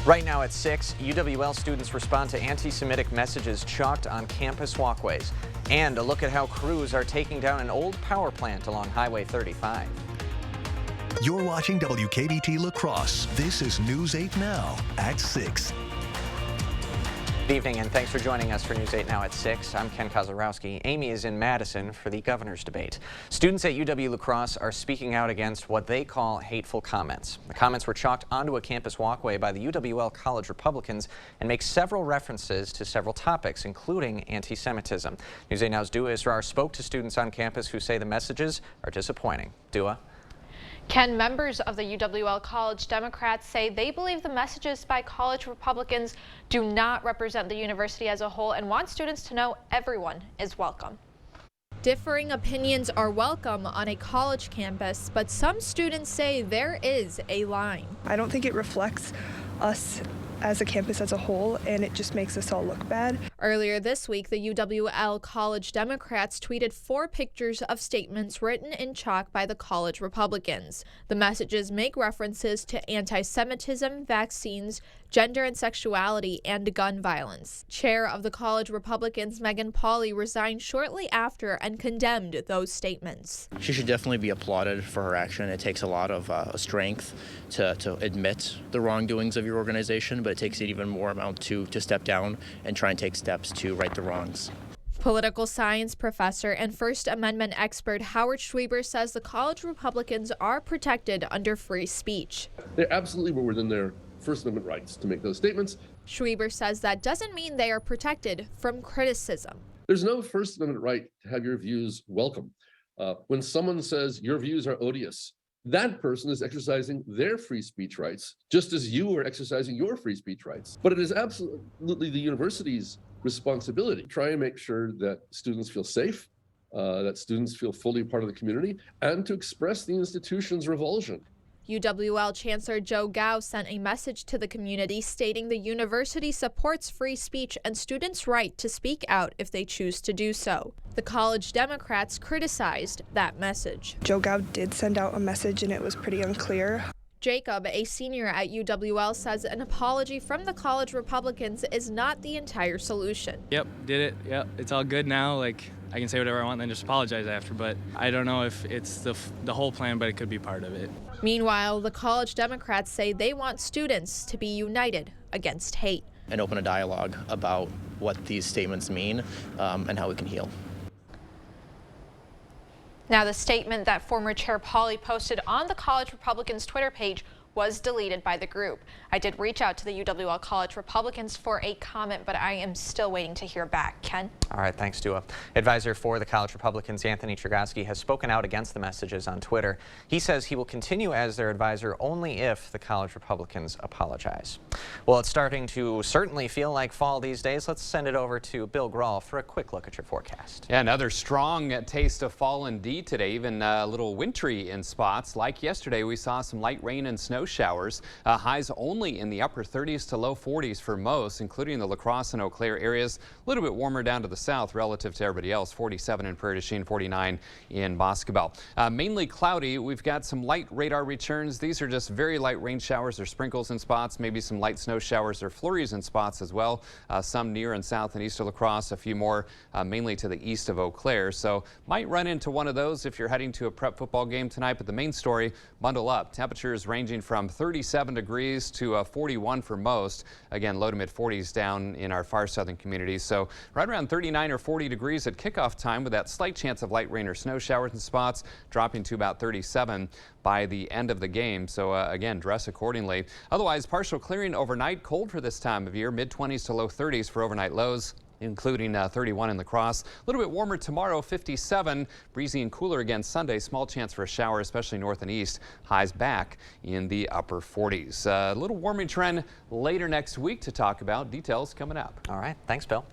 Right now at 6, UWL students respond to anti-Semitic messages chalked on campus walkways. And a look at how crews are taking down an old power plant along Highway 35. You're watching WKBT La Crosse. This is News 8 Now at 6. Good evening and thanks for joining us for News 8 Now at 6. I'm Ken Kozarowski. Amy is in Madison for the governor's debate. Students at UW La Crosse are speaking out against what they call hateful comments. The comments were chalked onto a campus walkway by the UWL College Republicans and make several references to several topics, including anti-Semitism. News 8 Now's Dua Israr spoke to students on campus who say the messages are disappointing. Dua? Ken, members of the UWL College Democrats say they believe the messages by college Republicans do not represent the university as a whole and want students to know everyone is welcome. Differing opinions are welcome on a college campus, but some students say there is a line. I don't think it reflects us as a campus as a whole, and it just makes us all look bad. Earlier this week, the UWL College Democrats tweeted 4 pictures of statements written in chalk by the college Republicans. The messages make references to anti-Semitism, vaccines, gender and sexuality, and gun violence. Chair of the college Republicans, Megan Pauley, resigned shortly after and condemned those statements. She should definitely be applauded for her action. It takes a lot of strength to admit the wrongdoings of your organization, but it takes an even more amount to step down and try and take steps to right the wrongs. Political science professor and First Amendment expert Howard Schweber says the college Republicans are protected under free speech. They absolutely were within their First Amendment rights to make those statements. Schweber says that doesn't mean they are protected from criticism. There's no First Amendment right to have your views welcome. When someone says your views are odious, that person is exercising their free speech rights, just as you are exercising your free speech rights. But it is absolutely the university's responsibility to try and make sure that students feel safe, that students feel fully part of the community, and to express the institution's revulsion. UWL Chancellor Joe Gao sent a message to the community stating the university supports free speech and students' right to speak out if they choose to do so. The college Democrats criticized that message. Joe Gao did send out a message and it was pretty unclear. Jacob, a senior at UWL, says an apology from the college Republicans is not the entire solution. Yep, did it. Yep, it's all good now. Like, I can say whatever I want and then just apologize after, but I don't know if it's the whole plan, but it could be part of it. Meanwhile, the college Democrats say they want students to be united against hate. And open a dialogue about what these statements mean and how we can heal. Now, the statement that former Chair Pauley posted on the College Republicans Twitter page was deleted by the group. I did reach out to the UWL College Republicans for a comment, but I am still waiting to hear back. Ken? All right, thanks, Dua. Advisor for the College Republicans, Anthony Chergosky, has spoken out against the messages on Twitter. He says he will continue as their advisor only if the College Republicans apologize. Well, it's starting to certainly feel like fall these days. Let's send it over to Bill Grahl for a quick look at your forecast. Yeah, another strong taste of fall indeed today, even a little wintry in spots. Like yesterday, we saw some light rain and snow showers. Highs only in the upper 30s to low 40s for most, including the La Crosse and Eau Claire areas. A little bit warmer down to the south relative to everybody else. 47 in Prairie du Chien, 49 in Boscobel. Mainly cloudy. We've got some light radar returns. These are just very light rain showers or sprinkles in spots, maybe some light snow showers or flurries in spots as well. Some near and south and east of La Crosse, a few more mainly to the east of Eau Claire. So might run into one of those if you're heading to a prep football game tonight. But the main story, bundle up. Temperatures ranging from 37 degrees to 41 for most. Again, low to mid 40s down in our far southern communities. So right around 39 or 40 degrees at kickoff time with that slight chance of light rain or snow showers in spots, dropping to about 37 by the end of the game. So again, dress accordingly. Otherwise, partial clearing overnight. Cold for this time of year, mid 20s to low 30s for overnight lows, including 31 in La Crosse. A little bit warmer tomorrow, 57. Breezy and cooler again Sunday. Small chance for a shower, especially north and east. Highs back in the upper 40s. A little warming trend later next week to talk about. Details coming up. All right. Thanks, Bill.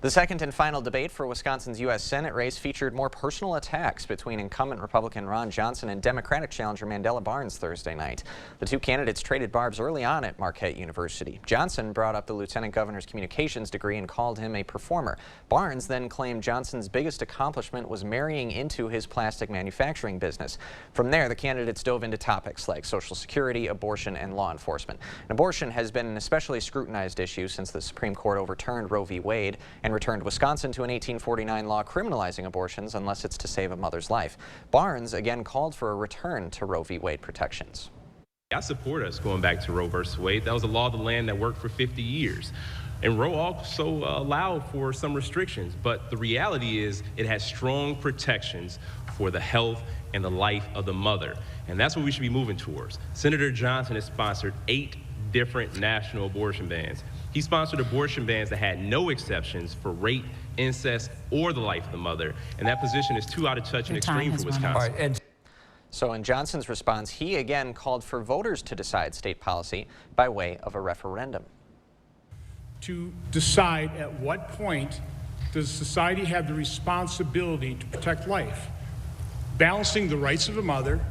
The second and final debate for Wisconsin's U.S. Senate race featured more personal attacks between incumbent Republican Ron Johnson and Democratic challenger Mandela Barnes Thursday night. The two candidates traded barbs early on at Marquette University. Johnson brought up the lieutenant governor's communications degree and called him a performer. Barnes then claimed Johnson's biggest accomplishment was marrying into his plastic manufacturing business. From there, the candidates dove into topics like Social Security, abortion, and law enforcement. And abortion has been an especially scrutinized issue since the Supreme Court overturned Roe v. Wade and returned Wisconsin to an 1849 law criminalizing abortions unless it's to save a mother's life. Barnes again called for a return to Roe v. Wade protections. I support us going back to Roe versus Wade. That was a law of the land that worked for 50 years. And Roe also allowed for some restrictions, but the reality is it has strong protections for the health and the life of the mother. And that's what we should be moving towards. Senator Johnson has sponsored 8 different national abortion bans. He sponsored abortion bans that had no exceptions for rape, incest, or the life of the mother. And that position is too out of touch and extreme for Wisconsin. So in Johnson's response, he again called for voters to decide state policy by way of a referendum. To decide at what point does society have the responsibility to protect life, balancing the rights of a mother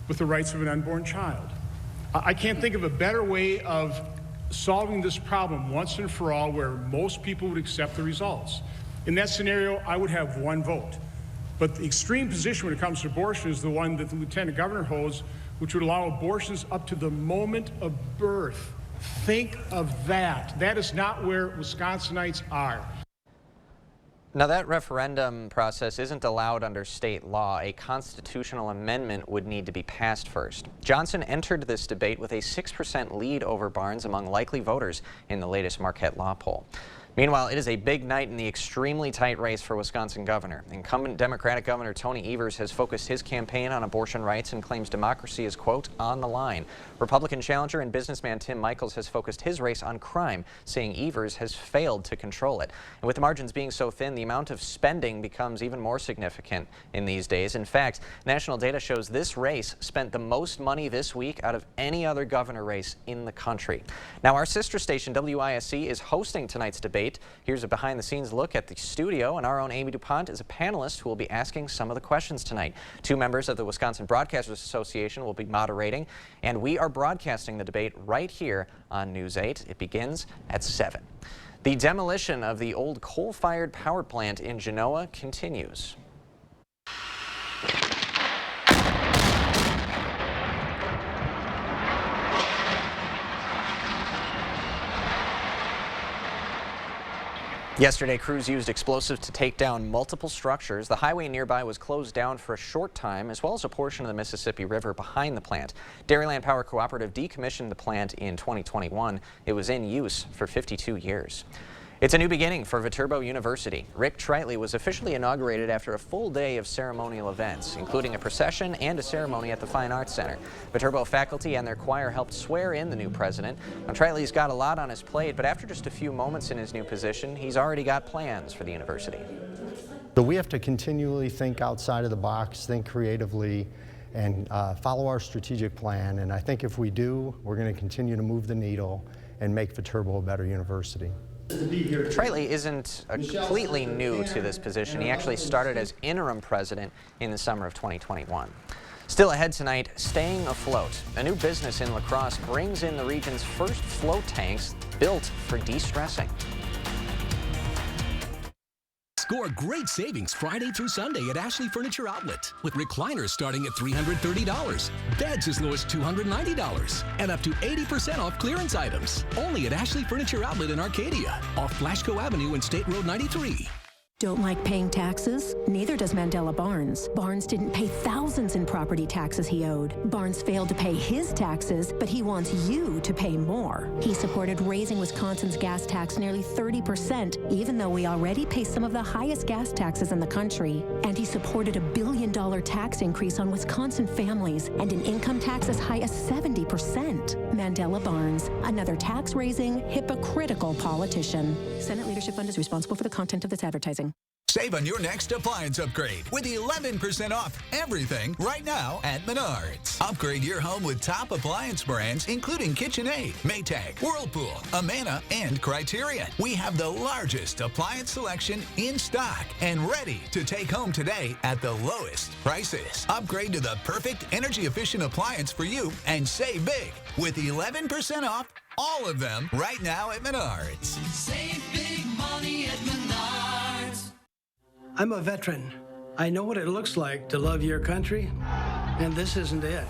with the rights of an unborn child. I can't think of a better way of solving this problem once and for all where most people would accept the results. In that scenario, I would have 1 vote. But the extreme position when it comes to abortion is the one that the lieutenant governor holds, which would allow abortions up to the moment of birth. Think of that. That is not where Wisconsinites are. Now, that referendum process isn't allowed under state law. A constitutional amendment would need to be passed first. Johnson entered this debate with a 6% lead over Barnes among likely voters in the latest Marquette law poll. Meanwhile, it is a big night in the extremely tight race for Wisconsin governor. Incumbent Democratic Governor Tony Evers has focused his campaign on abortion rights and claims democracy is, quote, on the line. Republican challenger and businessman Tim Michels has focused his race on crime, saying Evers has failed to control it. And with the margins being so thin, the amount of spending becomes even more significant in these days. In fact, national data shows this race spent the most money this week out of any other governor race in the country. Now, our sister station, WISC, is hosting tonight's debate. Here's a behind-the-scenes look at the studio, and our own Amy DuPont is a panelist who will be asking some of the questions tonight. 2 members of the Wisconsin Broadcasters Association will be moderating, and we are broadcasting the debate right here on News 8. It begins at 7. The demolition of the old coal-fired power plant in Genoa continues. Yesterday, crews used explosives to take down multiple structures. The highway nearby was closed down for a short time, as well as a portion of the Mississippi River behind the plant. Dairyland Power Cooperative decommissioned the plant in 2021. It was in use for 52 years. It's a new beginning for Viterbo University. Rick Tritley was officially inaugurated after a full day of ceremonial events, including a procession and a ceremony at the Fine Arts Center. Viterbo faculty and their choir helped swear in the new president. Now, Tritley's got a lot on his plate, but after just a few moments in his new position, he's already got plans for the university. So we have to continually think outside of the box, think creatively, and follow our strategic plan. And I think if we do, we're going to continue to move the needle and make Viterbo a better university. Tritley isn't completely new to this position. He actually started as interim president in the summer of 2021. Still ahead tonight, staying afloat. A new business in La Crosse brings in the region's first float tanks built for de-stressing. Score great savings Friday through Sunday at Ashley Furniture Outlet, with recliners starting at $330, beds as low as $290, and up to 80% off clearance items. Only at Ashley Furniture Outlet in Arcadia, off Flashco Avenue and State Road 93. Don't like paying taxes? Neither does Mandela Barnes. Barnes didn't pay thousands in property taxes he owed. Barnes failed to pay his taxes, but he wants you to pay more. He supported raising Wisconsin's gas tax nearly 30%, even though we already pay some of the highest gas taxes in the country. And he supported a $1 billion tax increase on Wisconsin families and an income tax as high as 70%. Mandela Barnes, another tax-raising, hypocritical politician. Senate Leadership Fund is responsible for the content of this advertising. Save on your next appliance upgrade with 11% off everything right now at Menards. Upgrade your home with top appliance brands, including KitchenAid, Maytag, Whirlpool, Amana, and Criterion. We have the largest appliance selection in stock and ready to take home today at the lowest prices. Upgrade to the perfect energy-efficient appliance for you and save big with 11% off all of them right now at Menards. Save big money at Menards. I'm a veteran. I know what it looks like to love your country, and this isn't it.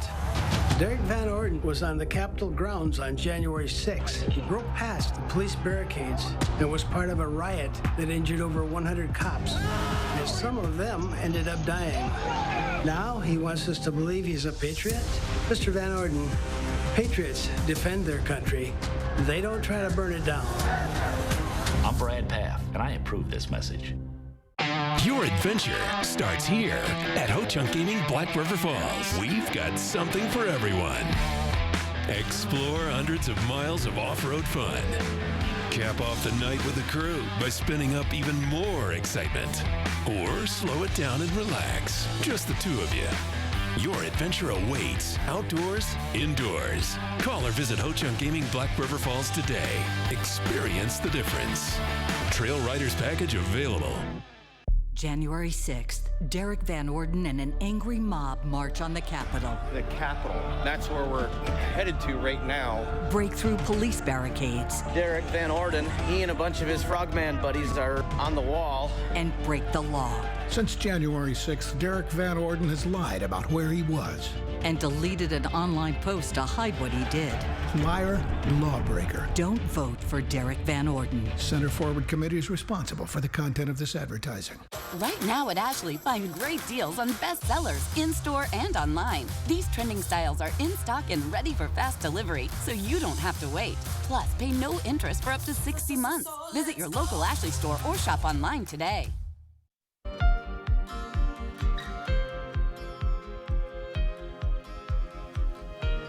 Derek Van Orden was on the Capitol grounds on January 6th. He broke past the police barricades and was part of a riot that injured over 100 cops, and some of them ended up dying. Now he wants us to believe he's a patriot? Mr. Van Orden, patriots defend their country. They don't try to burn it down. I'm Brad Paff, and I approve this message. Your adventure starts here at Ho-Chunk Gaming Black River Falls. We've got something for everyone. Explore hundreds of miles of off-road fun. Cap off the night with the crew by spinning up even more excitement. Or slow it down and relax. Just the two of you. Your adventure awaits, outdoors, indoors. Call or visit Ho-Chunk Gaming Black River Falls today. Experience the difference. Trail Riders Package available. January 6th, Derek Van Orden and an angry mob march on the Capitol. The Capitol, that's where we're headed to right now. Break through police barricades. Derek Van Orden, he and a bunch of his frogman buddies are on the wall. And break the law. Since January 6th, Derek Van Orden has lied about where he was. And deleted an online post to hide what he did. Liar, lawbreaker. Don't vote for Derek Van Orden. Center Forward Committee is responsible for the content of this advertising. Right now at Ashley, find great deals on bestsellers in-store and online. These trending styles are in stock and ready for fast delivery, so you don't have to wait. Plus, pay no interest for up to 60 months. Visit your local Ashley store or shop online today.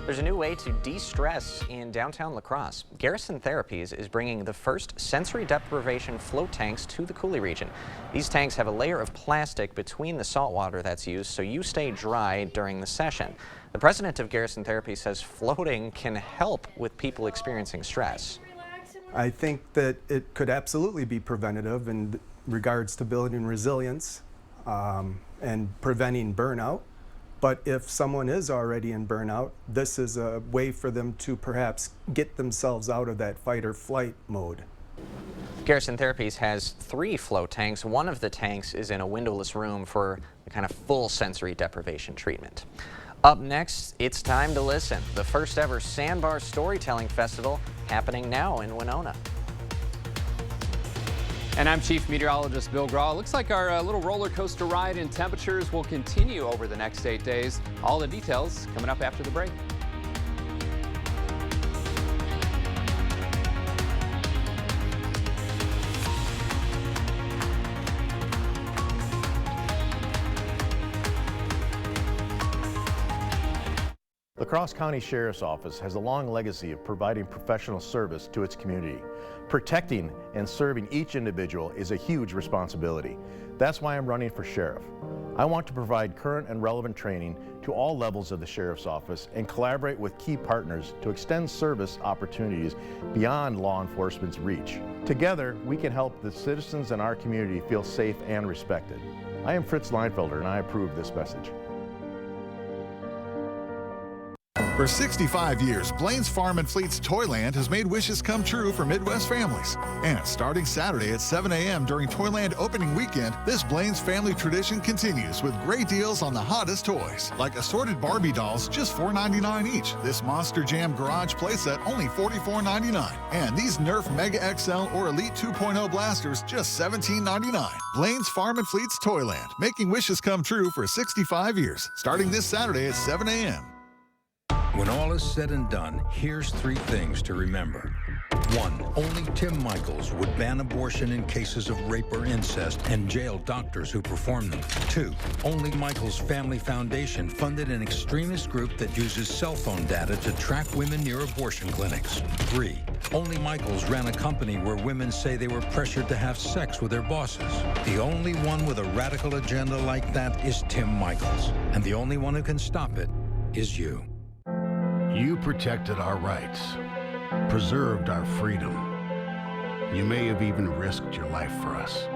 There's a new way to de-stress in downtown La Crosse. Garrison Therapies is bringing the first sensory deprivation float tanks to the Coulee region. These tanks have a layer of plastic between the salt water that's used so you stay dry during the session. The president of Garrison Therapies says floating can help with people experiencing stress. I think that it could absolutely be preventative in regards to building resilience and preventing burnout. But if someone is already in burnout, this is a way for them to perhaps get themselves out of that fight or flight mode. Garrison Therapies has 3 float tanks. One of the tanks is in a windowless room for the kind of full sensory deprivation treatment. Up next, it's time to listen. The first ever Sandbar Storytelling Festival happening now in Winona. And I'm Chief Meteorologist Bill Graw. Looks like our little roller coaster ride in temperatures will continue over the next 8 days. All the details coming up after the break. La Crosse County Sheriff's Office has a long legacy of providing professional service to its community. Protecting and serving each individual is a huge responsibility. That's why I'm running for sheriff. I want to provide current and relevant training to all levels of the Sheriff's Office and collaborate with key partners to extend service opportunities beyond law enforcement's reach. Together, we can help the citizens in our community feel safe and respected. I am Fritz Leinfelder, and I approve this message. For 65 years, Blaine's Farm and Fleet's Toyland has made wishes come true for Midwest families. And starting Saturday at 7 a.m. during Toyland opening weekend, this Blaine's family tradition continues with great deals on the hottest toys, like assorted Barbie dolls, just $4.99 each. This Monster Jam Garage playset, only $44.99. And these Nerf Mega XL or Elite 2.0 blasters, just $17.99. Blaine's Farm and Fleet's Toyland, making wishes come true for 65 years, starting this Saturday at 7 a.m. When all is said and done, here's 3 things to remember. 1. Only Tim Michaels would ban abortion in cases of rape or incest and jail doctors who perform them. 2. Only Michaels Family Foundation funded an extremist group that uses cell phone data to track women near abortion clinics. 3. Only Michaels ran a company where women say they were pressured to have sex with their bosses. The only one with a radical agenda like that is Tim Michaels. And the only one who can stop it is you. You protected our rights, preserved our freedom. You may have even risked your life for us.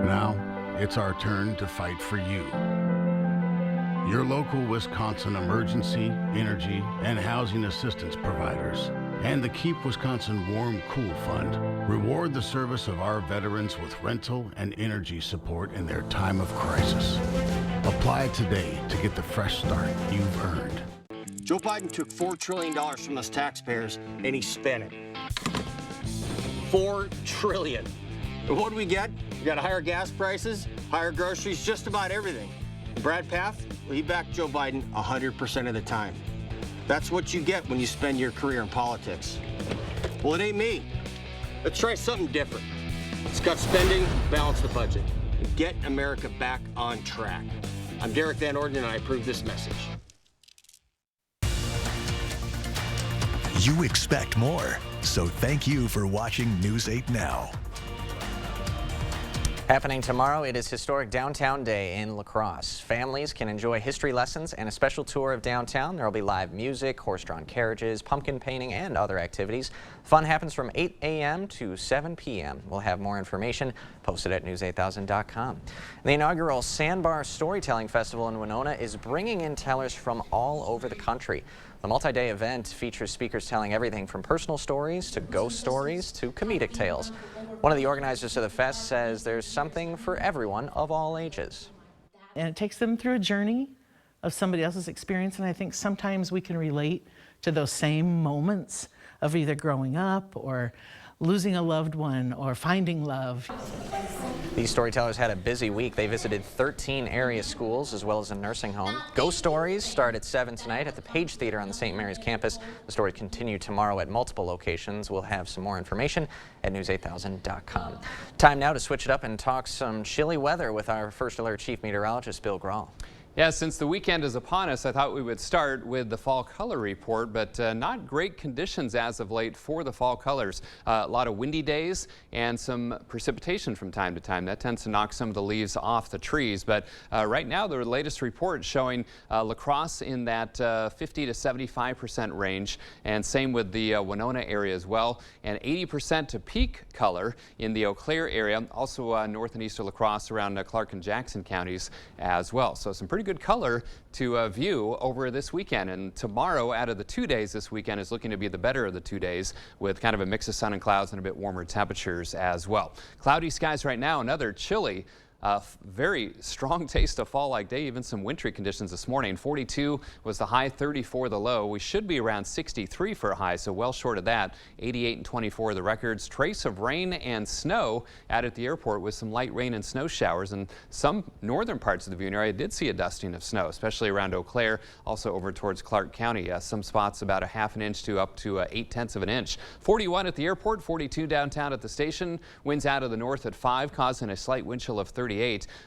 Now, it's our turn to fight for you. Your local Wisconsin emergency, energy, and housing assistance providers, and the Keep Wisconsin Warm Cool Fund reward the service of our veterans with rental and energy support in their time of crisis. Apply today to get the fresh start you've earned. Joe Biden took $4 trillion from us taxpayers and he spent it. $4 trillion. And what do we get? We got higher gas prices, higher groceries, just about everything. Brad Pfaff, well, he backed Joe Biden 100% of the time. That's what you get when you spend your career in politics. Well, it ain't me. Let's try something different. Let's cut spending, balance the budget, and get America back on track. I'm Derek Van Orden, and I approve this message. You expect more, so thank you for watching News 8 Now. Happening tomorrow, it is Historic Downtown Day in La Crosse. Families can enjoy history lessons and a special tour of downtown. There will be live music, horse-drawn carriages, pumpkin painting, and other activities. Fun happens from 8 a.m. to 7 p.m. We'll have more information posted at news8000.com. The inaugural Sandbar Storytelling Festival in Winona is bringing in tellers from all over the country. The multi-day event features speakers telling everything from personal stories to ghost stories to comedic tales. One of the organizers of the fest says there's something for everyone of all ages. And it takes them through a journey of somebody else's experience, and I think sometimes we can relate to those same moments of either growing up or losing a loved one or finding love. These storytellers had a busy week. They visited 13 area schools as well as a nursing home. Ghost Stories start at 7 tonight at the Page Theater on the St. Mary's campus. The stories continue tomorrow at multiple locations. We'll have some more information at news8000.com. Time now to switch it up and talk some chilly weather with our First Alert Chief Meteorologist Bill Grahl. Yeah, since the weekend is upon us, I thought we would start with the fall color report, but not great conditions as of late for the fall colors. A lot of windy days and some precipitation from time to time. That tends to knock some of the leaves off the trees, but right now the latest report showing La Crosse in that 50 to 75% range, and same with the Winona area as well, and 80% to peak color in the Eau Claire area, also north and east of La Crosse around Clark and Jackson counties as well. So some pretty good color to view over this weekend, and tomorrow out of the 2 days this weekend is looking to be the better of the 2 days with kind of a mix of sun and clouds and a bit warmer temperatures as well. Cloudy skies right now, another chilly very strong taste of fall-like day, even some wintry conditions this morning. 42 was the high, 34 the low. We should be around 63 for a high, so well short of that. 88 and 24 the records. Trace of rain and snow out at the airport with some light rain and snow showers. And some northern parts of the viewing area did see a dusting of snow, especially around Eau Claire, also over towards Clark County. Some spots about a half an inch to up to 0.8 of an inch. 41 at the airport, 42 downtown at the station. Winds out of the north at 5, causing a slight wind chill of 38.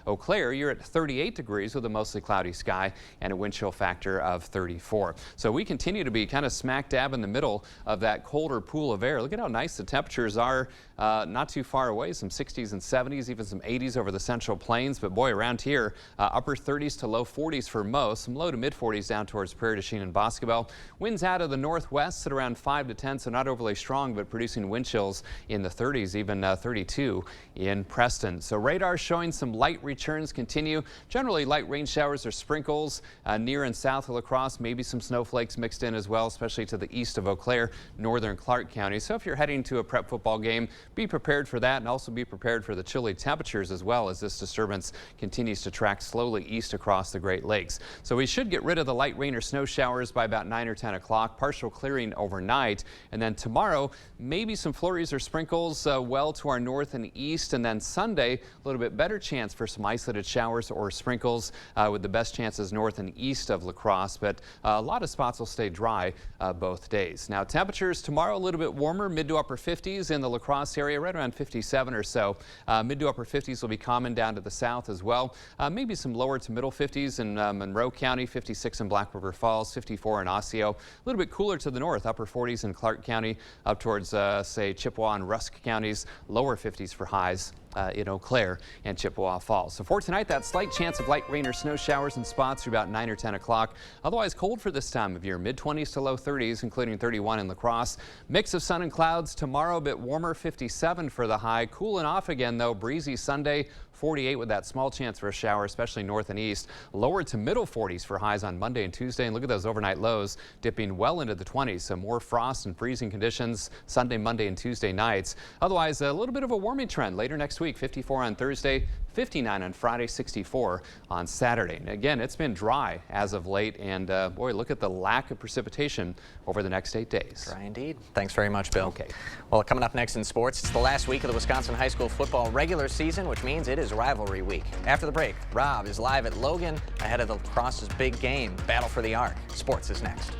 Eau Claire, you're at 38 degrees with a mostly cloudy sky and a wind chill factor of 34. So we continue to be kind of smack dab in the middle of that colder pool of air. Look at how nice the temperatures are not too far away. Some 60s and 70s, even some 80s over the Central Plains. But boy, around here, upper 30s to low 40s for most. Some low to mid 40s down towards Prairie du Chien and Boscobel. Winds out of the northwest at around 5 to 10, so not overly strong, but producing wind chills in the 30s, even 32 in Preston. So radar showing some light returns continue. Generally light rain showers or sprinkles near and south of La Crosse. Maybe some snowflakes mixed in as well, especially to the east of Eau Claire, northern Clark County. So if you're heading to a prep football game, be prepared for that, and also be prepared for the chilly temperatures as well as this disturbance continues to track slowly east across the Great Lakes. So we should get rid of the light rain or snow showers by about 9 or 10 o'clock. Partial clearing overnight, and then tomorrow maybe some flurries or sprinkles well to our north and east, and then Sunday a little bit better better chance for some isolated showers or sprinkles with the best chances north and east of La Crosse, but a lot of spots will stay dry both days. Now temperatures tomorrow a little bit warmer, mid to upper 50s in the La Crosse area, right around 57 or so. Mid to upper 50s will be common down to the south as well. Maybe some lower to middle 50s in Monroe County, 56 in Black River Falls, 54 in Osseo. A little bit cooler to the north, upper 40s in Clark County, up towards, say, Chippewa and Rusk counties, lower 50s for highs in Eau Claire and Chippewa Falls. So for tonight, that slight chance of light rain or snow showers and spots through about 9 or 10 o'clock. Otherwise cold for this time of year, mid-20s to low 30s, including 31 in La Crosse. Mix of sun and clouds tomorrow, a bit warmer, 57 for the high. Cooling off again, though, breezy Sunday. 48 with that small chance for a shower, especially north and east. Lower to middle 40s for highs on Monday and Tuesday. And look at those overnight lows dipping well into the 20s. So more frost and freezing conditions Sunday, Monday, and Tuesday nights. Otherwise, a little bit of a warming trend later next week. 54 on Thursday, 59 on Friday, 64 on Saturday. And again, it's been dry as of late. And boy, look at the lack of precipitation over the next 8 days. Dry indeed. Thanks very much, Bill. Okay. Well, coming up next in sports, it's the last week of the Wisconsin high school football regular season, which means it is rivalry week. After the break, Rob is live at Logan ahead of the La Crosse's big game, Battle for the Ark. Sports is next.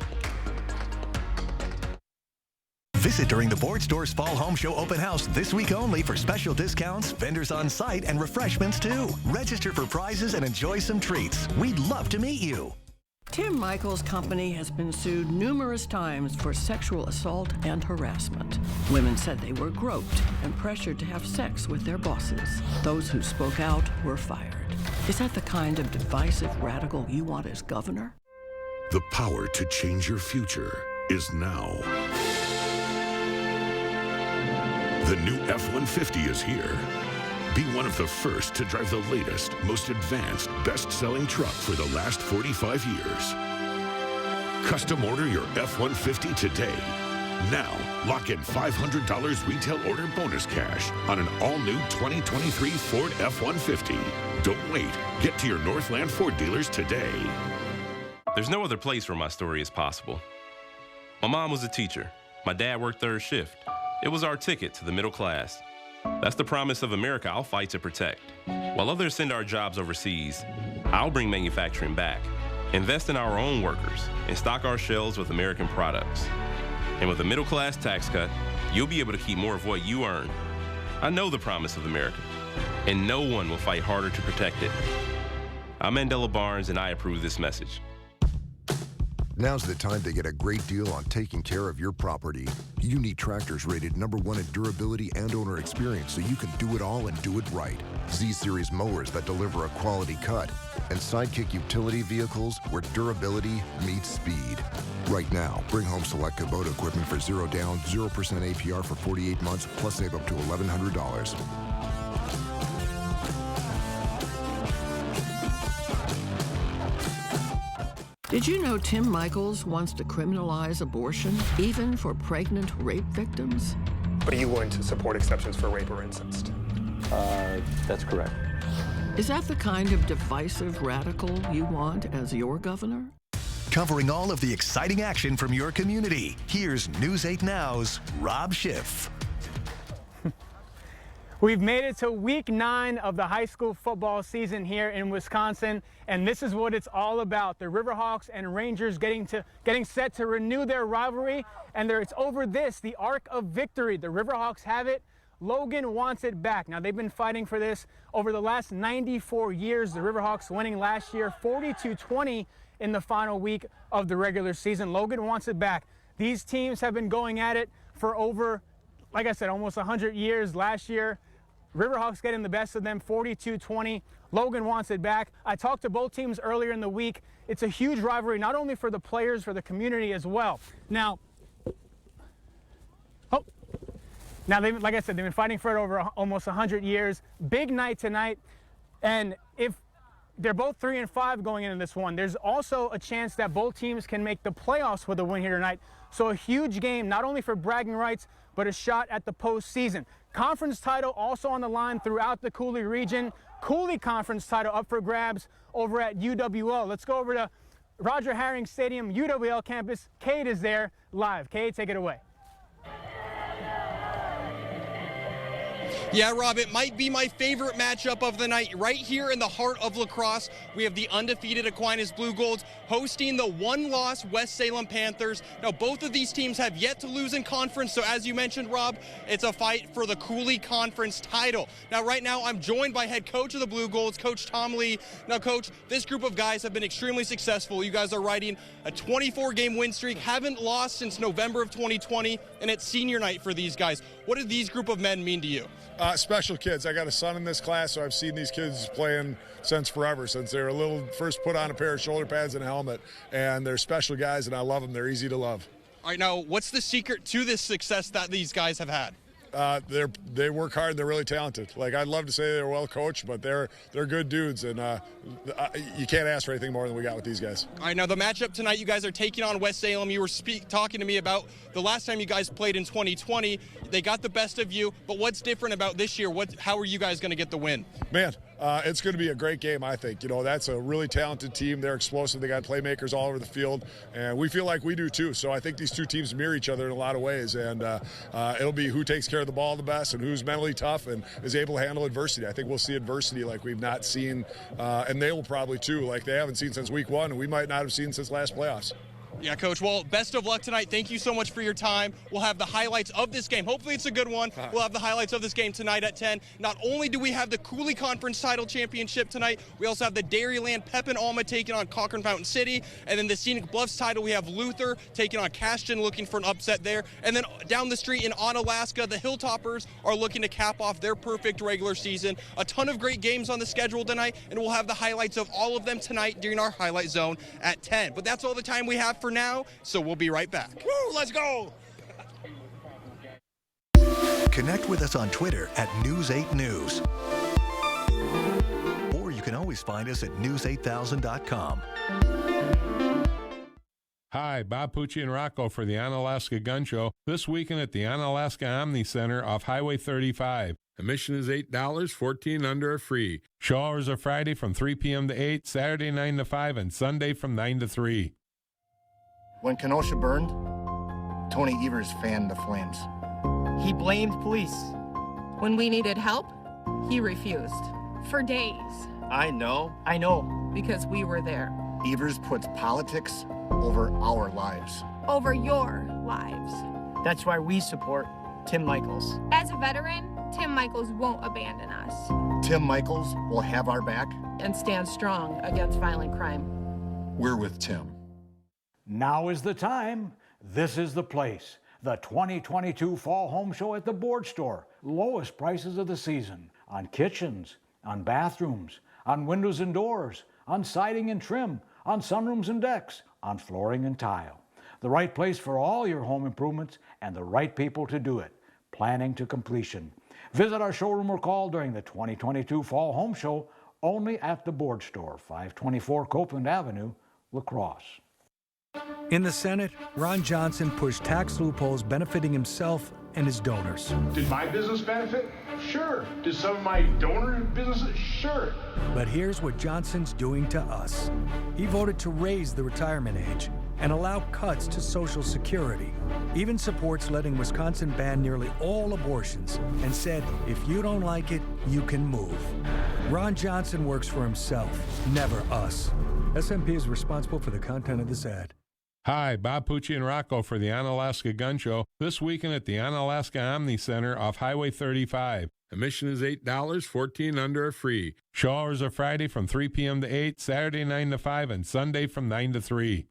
Visit during the Ford Store's Fall Home Show Open House this week only for special discounts, vendors on site, and refreshments too. Register for prizes and enjoy some treats. We'd love to meet you. Tim Michaels' company has been sued numerous times for sexual assault and harassment. Women said they were groped and pressured to have sex with their bosses. Those who spoke out were fired. Is that the kind of divisive radical you want as governor? The power to change your future is now. The new F-150 is here. Be one of the first to drive the latest, most advanced, best-selling truck for the last 45 years. Custom order your F-150 today. Now, lock in $500 retail order bonus cash on an all-new 2023 Ford F-150. Don't wait. Get to your Northland Ford dealers today. There's no other place where my story is possible. My mom was a teacher. My dad worked third shift. It was our ticket to the middle class. That's the promise of America I'll fight to protect. While others send our jobs overseas, I'll bring manufacturing back, invest in our own workers, and stock our shelves with American products. And with a middle-class tax cut, you'll be able to keep more of what you earn. I know the promise of America, and no one will fight harder to protect it. I'm Mandela Barnes, and I approve this message. Now's the time to get a great deal on taking care of your property. You need tractors rated #1 in durability and owner experience so you can do it all and do it right. Z-Series mowers that deliver a quality cut. And Sidekick utility vehicles where durability meets speed. Right now, bring home select Kubota equipment for 0 down, 0% APR for 48 months, plus save up to $1,100. Did you know Tim Michaels wants to criminalize abortion, even for pregnant rape victims? But are you willing to support exceptions for rape or incest? That's correct. Is that the kind of divisive radical you want as your governor? Covering all of the exciting action from your community, here's News 8 Now's Rob Schiff. We've made it to week 9 of the high school football season here in Wisconsin, and this is what it's all about. The Riverhawks and Rangers getting set to renew their rivalry, and it's over this, the Ark of Victory. The Riverhawks have it. Logan wants it back. Now, they've been fighting for this over the last 94 years. The Riverhawks winning last year 42-20 in the final week of the regular season. Logan wants it back. These teams have been going at it for over, like I said, almost 100 years. Last year, Riverhawks getting the best of them, 42-20. Logan wants it back. I talked to both teams earlier in the week. It's a huge rivalry, not only for the players, for the community as well. Now, like I said, they've been fighting for it over almost 100 years. Big night tonight, and if they're both 3-5 going into this one, there's also a chance that both teams can make the playoffs with a win here tonight. So a huge game, not only for bragging rights, but a shot at the postseason. Conference title also on the line throughout the Cooley region. Cooley Conference title up for grabs over at UWL. Let's go over to Roger Herring Stadium, UWL campus. Cade is there live. Cade, take it away. Yeah, Rob, it might be my favorite matchup of the night. Right here in the heart of La Crosse, we have the undefeated Aquinas Blue Golds hosting the one-loss West Salem Panthers. Now, both of these teams have yet to lose in conference, so as you mentioned, Rob, it's a fight for the Cooley Conference title. Now, right now, I'm joined by head coach of the Blue Golds, Coach Tom Lee. Now, Coach, this group of guys have been extremely successful. You guys are riding a 24-game win streak, haven't lost since November of 2020, and it's senior night for these guys. What do these group of men mean to you? Special kids. I got a son in this class, so I've seen these kids playing since forever, since they were first put on a pair of shoulder pads and a helmet. And they're special guys, and I love them. They're easy to love. All right, now, what's the secret to this success that these guys have had? They work hard. They're really talented. Like, I'd love to say they're well coached, but they're good dudes, and you can't ask for anything more than we got with these guys. All right, now the matchup tonight, you guys are taking on West Salem. You were talking to me about the last time you guys played in 2020. They got the best of you, but what's different about this year? How are you guys going to get the win? Man, it's going to be a great game, I think. You know, that's a really talented team. They're explosive. They got playmakers all over the field, and we feel like we do too. So I think these two teams mirror each other in a lot of ways, and it'll be who takes care of the ball the best and who's mentally tough and is able to handle adversity. I think we'll see adversity like we've not seen, and they will probably too, like they haven't seen since week 1, and we might not have seen since last playoffs. Yeah, Coach. Well, best of luck tonight. Thank you so much for your time. We'll have the highlights of this game. Hopefully it's a good one. We'll have the highlights of this game tonight at 10. Not only do we have the Cooley Conference title championship tonight, we also have the Dairyland Pepin Alma taking on Cochrane Fountain City. And then the Scenic Bluffs title, we have Luther taking on Cashton, looking for an upset there. And then down the street in Onalaska, the Hilltoppers are looking to cap off their perfect regular season. A ton of great games on the schedule tonight, and we'll have the highlights of all of them tonight during our highlight zone at 10. But that's all the time we have for now, so we'll be right back. Woo, let's go! Connect with us on Twitter at News8News. Or you can always find us at news8000.com. Hi, Bob Pucci and Rocco for the Onalaska Gun Show this weekend at the Onalaska Omni Center off Highway 35. Admission is $8, 14 under are free. Show hours are Friday from 3 p.m. to 8, Saturday 9 to 5, and Sunday from 9 to 3. When Kenosha burned, Tony Evers fanned the flames. He blamed police. When we needed help, he refused. For days. I know. Because we were there. Evers puts politics over our lives. Over your lives. That's why we support Tim Michaels. As a veteran, Tim Michaels won't abandon us. Tim Michaels will have our back. And stand strong against violent crime. We're with Tim. Now is the time. This is the place. The 2022 Fall Home Show at the Board Store. Lowest prices of the season. On kitchens, on bathrooms, on windows and doors, on siding and trim, on sunrooms and decks, on flooring and tile. The right place for all your home improvements and the right people to do it. Planning to completion. Visit our showroom or call during the 2022 Fall Home Show only at the Board Store, 524 Copeland Avenue, La Crosse. In the Senate, Ron Johnson pushed tax loopholes benefiting himself and his donors. Did my business benefit? Sure. Did some of my donor businesses? Sure. But here's what Johnson's doing to us. He voted to raise the retirement age and allow cuts to Social Security. Even supports letting Wisconsin ban nearly all abortions and said, if you don't like it, you can move. Ron Johnson works for himself, never us. SMP is responsible for the content of this ad. Hi, Bob Pucci and Rocco for the Onalaska Gun Show this weekend at the Onalaska Omni Center off Highway 35. Admission is $8, 14 under are free. Show hours are Friday from 3 p.m. to 8, Saturday 9 to 5, and Sunday from 9 to 3.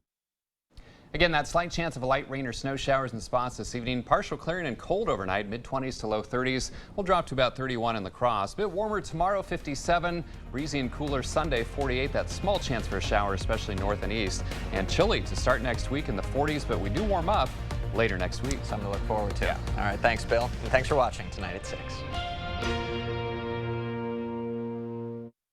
Again, that slight chance of a light rain or snow showers in spots this evening. Partial clearing and cold overnight, mid-20s to low 30s. We'll drop to about 31 in La Crosse. A bit warmer tomorrow, 57. Breezy and cooler Sunday, 48. That small chance for a shower, especially north and east. And chilly to start next week in the 40s, but we do warm up later next week. Something to look forward to. Yeah. All right, thanks, Bill. And thanks for watching tonight at 6.